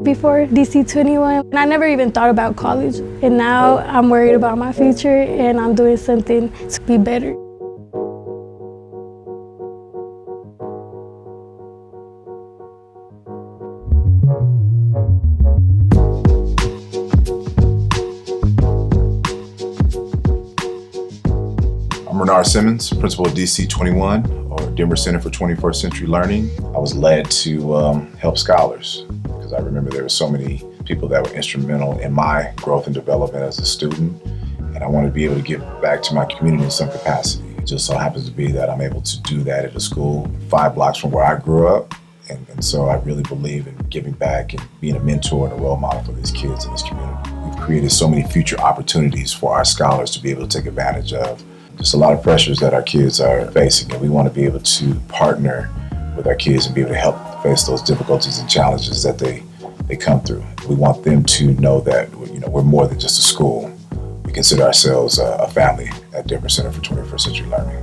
Before DC-21, I never even thought about college. And now I'm worried about my future and I'm doing something to be better. I'm Bernard Simmons, principal of DC-21, or Denver Center for 21st Century Learning. I was led to help scholars because I remember there were so many people that were instrumental in my growth and development as a student, and I wanted to be able to give back to my community in some capacity. It just so happens to be that I'm able to do that at a school 5 blocks from where I grew up, and so I really believe in giving back and being a mentor and a role model for these kids in this community. We've created so many future opportunities for our scholars to be able to take advantage of. There's a lot of pressures that our kids are facing, and we want to be able to partner with our kids and be able to help face those difficulties and challenges that they come through. We want them to know that we're more than just a school. We consider ourselves a family at Denver Center for 21st Century Learning.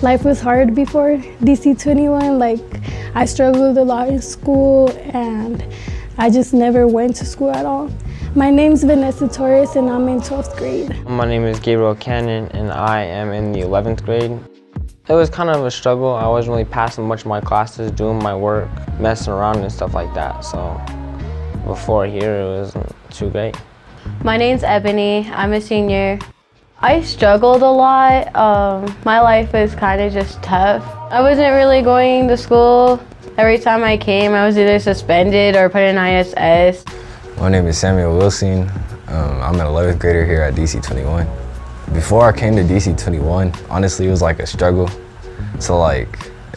Life was hard before DC-21. I struggled a lot in school and I just never went to school at all. My name's Vanessa Torres and I'm in 12th grade. My name is Gabriel Cannon and I am in the 11th grade. It was kind of a struggle. I wasn't really passing much of my classes, doing my work, messing around and stuff like that. So before here, it wasn't too great. My name's Ebony. I'm a senior. I struggled a lot. My life was kind of just tough. I wasn't really going to school. Every time I came, I was either suspended or put in ISS. My name is Samuel Wilson. I'm an 11th grader here at DC-21. Before I came to DC-21, honestly, it was like a struggle. So it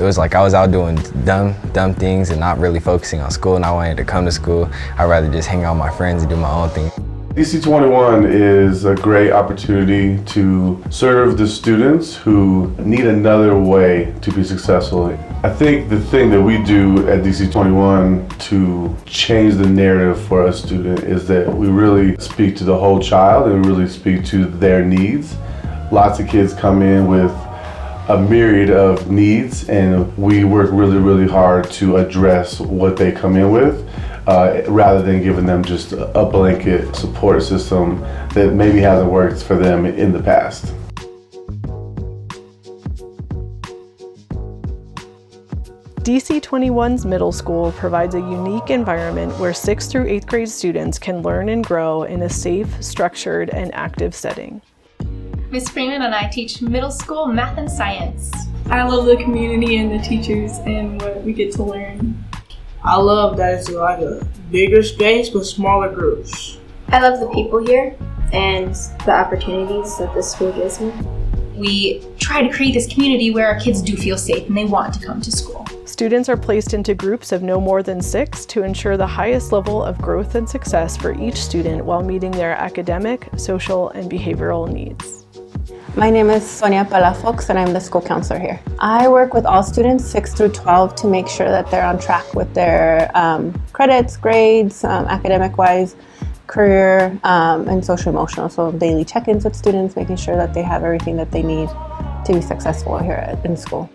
was like I was out doing dumb things and not really focusing on school, and I wanted to come to school. I'd rather just hang out with my friends and do my own thing. DC-21 is a great opportunity to serve the students who need another way to be successful. I think the thing that we do at DC-21 to change the narrative for a student is that we really speak to the whole child and really speak to their needs. Lots of kids come in with a myriad of needs, and we work really hard to address what they come in with. Rather than giving them just a blanket support system that maybe hasn't worked for them in the past. DC-21's middle school provides a unique environment where 6th through 8th grade students can learn and grow in a safe, structured, and active setting. Ms. Freeman and I teach middle school math and science. I love the community and the teachers and what we get to learn. I love that it's like a bigger space with smaller groups. I love the people here and the opportunities that this school gives me. We try to create this community where our kids do feel safe and they want to come to school. Students are placed into groups of no more than 6 to ensure the highest level of growth and success for each student while meeting their academic, social, and behavioral needs. My name is Sonia Palafox and I'm the school counselor here. I work with all students 6 through 12 to make sure that they're on track with their credits, grades, academic-wise, career, and social-emotional. So daily check-ins with students, making sure that they have everything that they need to be successful here in school.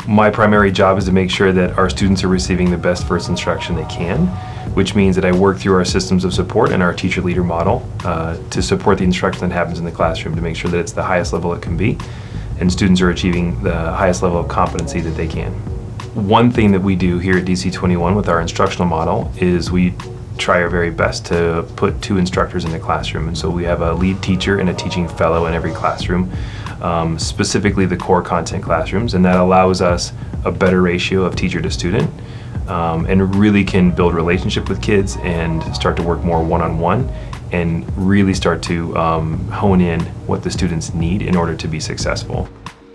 My primary job is to make sure that our students are receiving the best first instruction they can, which means that I work through our systems of support and our teacher leader model to support the instruction that happens in the classroom to make sure that it's the highest level it can be and students are achieving the highest level of competency that they can. One thing that we do here at DC-21 with our instructional model is we try our very best to put 2 instructors in the classroom, and so we have a lead teacher and a teaching fellow in every classroom, specifically the core content classrooms, and that allows us a better ratio of teacher to student and really can build relationship with kids and start to work more one-on-one and really start to hone in what the students need in order to be successful.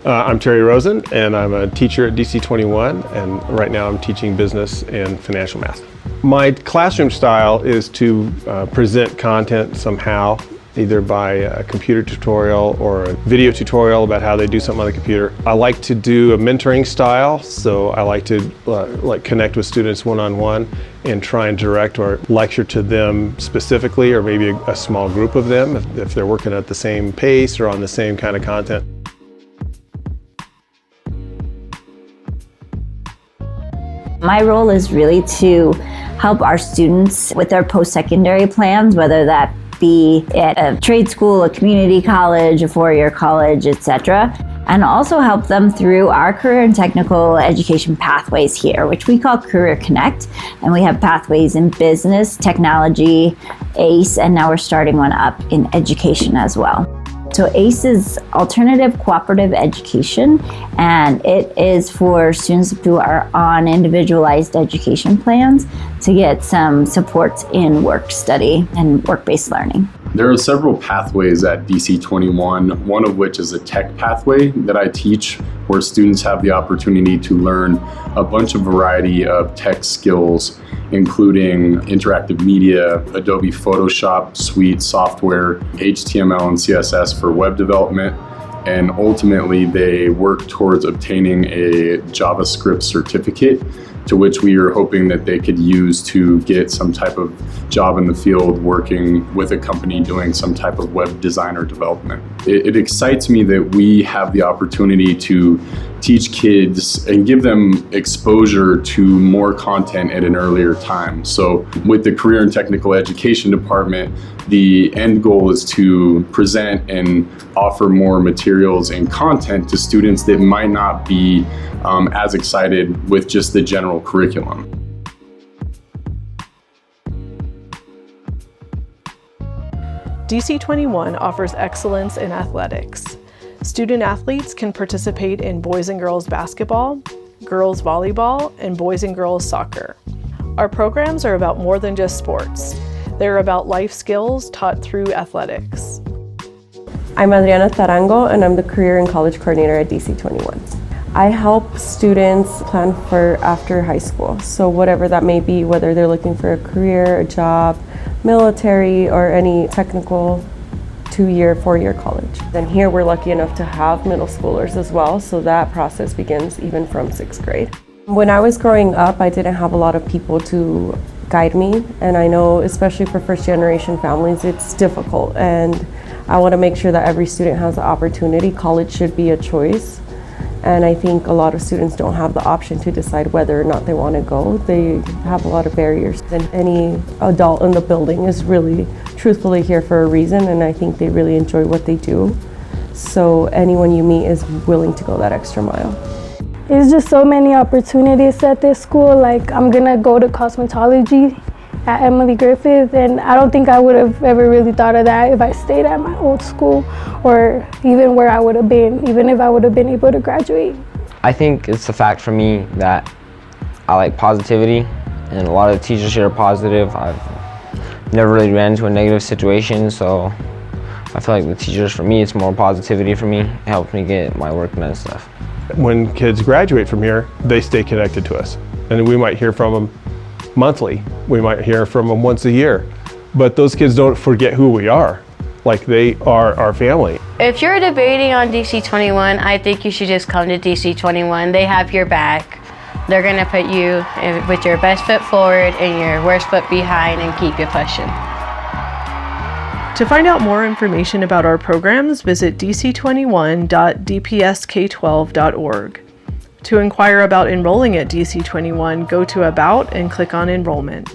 I'm Terry Rosen and I'm a teacher at DC-21, and right now I'm teaching business and financial math. My classroom style is to present content somehow, either by a computer tutorial or a video tutorial about how they do something on the computer. I like to do a mentoring style, so I like to connect with students one-on-one and try and direct or lecture to them specifically, or maybe a small group of them if they're working at the same pace or on the same kind of content. My role is really to help our students with their post-secondary plans, whether that be at a trade school, a community college, a four-year college, etc., and also help them through our career and technical education pathways here, which we call Career Connect. And we have pathways in business, technology, ACE, and now we're starting one up in education as well. So ACE is Alternative Cooperative Education, and it is for students who are on individualized education plans to get some supports in work study and work-based learning. There are several pathways at DC21, one of which is a tech pathway that I teach, where students have the opportunity to learn a bunch of variety of tech skills, including interactive media, Adobe Photoshop suite software, HTML and CSS for web development, and ultimately they work towards obtaining a JavaScript certificate, to which we are hoping that they could use to get some type of job in the field working with a company doing some type of web design or development. It excites me that we have the opportunity to teach kids and give them exposure to more content at an earlier time. So with the Career and Technical Education Department, the end goal is to present and offer more materials and content to students that might not be as excited with just the general curriculum. DC21 offers excellence in athletics. Student athletes can participate in boys and girls basketball, girls volleyball, and boys and girls soccer. Our programs are about more than just sports. They're about life skills taught through athletics. I'm Adriana Tarango, and I'm the Career and College Coordinator at DC21. I help students plan for after high school, so whatever that may be, whether they're looking for a career, a job, military, or any technical 2-year, 4-year college. Then here we're lucky enough to have middle schoolers as well, so that process begins even from 6th grade. When I was growing up, I didn't have a lot of people to guide me, and I know especially for first-generation families, it's difficult, and I want to make sure that every student has the opportunity. College should be a choice. And I think a lot of students don't have the option to decide whether or not they want to go. They have a lot of barriers. And any adult in the building is really truthfully here for a reason, and I think they really enjoy what they do. So anyone you meet is willing to go that extra mile. There's just so many opportunities at this school. Like, I'm gonna go to cosmetology at Emily Griffith, and I don't think I would have ever really thought of that if I stayed at my old school, or even where I would have been, even if I would have been able to graduate. I think it's the fact for me that I like positivity, and a lot of the teachers here are positive. I've never really ran into a negative situation, so I feel like the teachers, for me, it's more positivity for me. It helps me get my work done and stuff. When kids graduate from here, they stay connected to us, and we might hear from them monthly. We might hear from them once a year, but those kids don't forget who we are. Like, they are our family. If you're debating on DC21, I think you should just come to DC21. They have your back. They're gonna put you with your best foot forward and your worst foot behind and keep you pushing. To find out more information about our programs, visit dc21.dpsk12.org. To inquire about enrolling at DC21, go to About and click on Enrollment.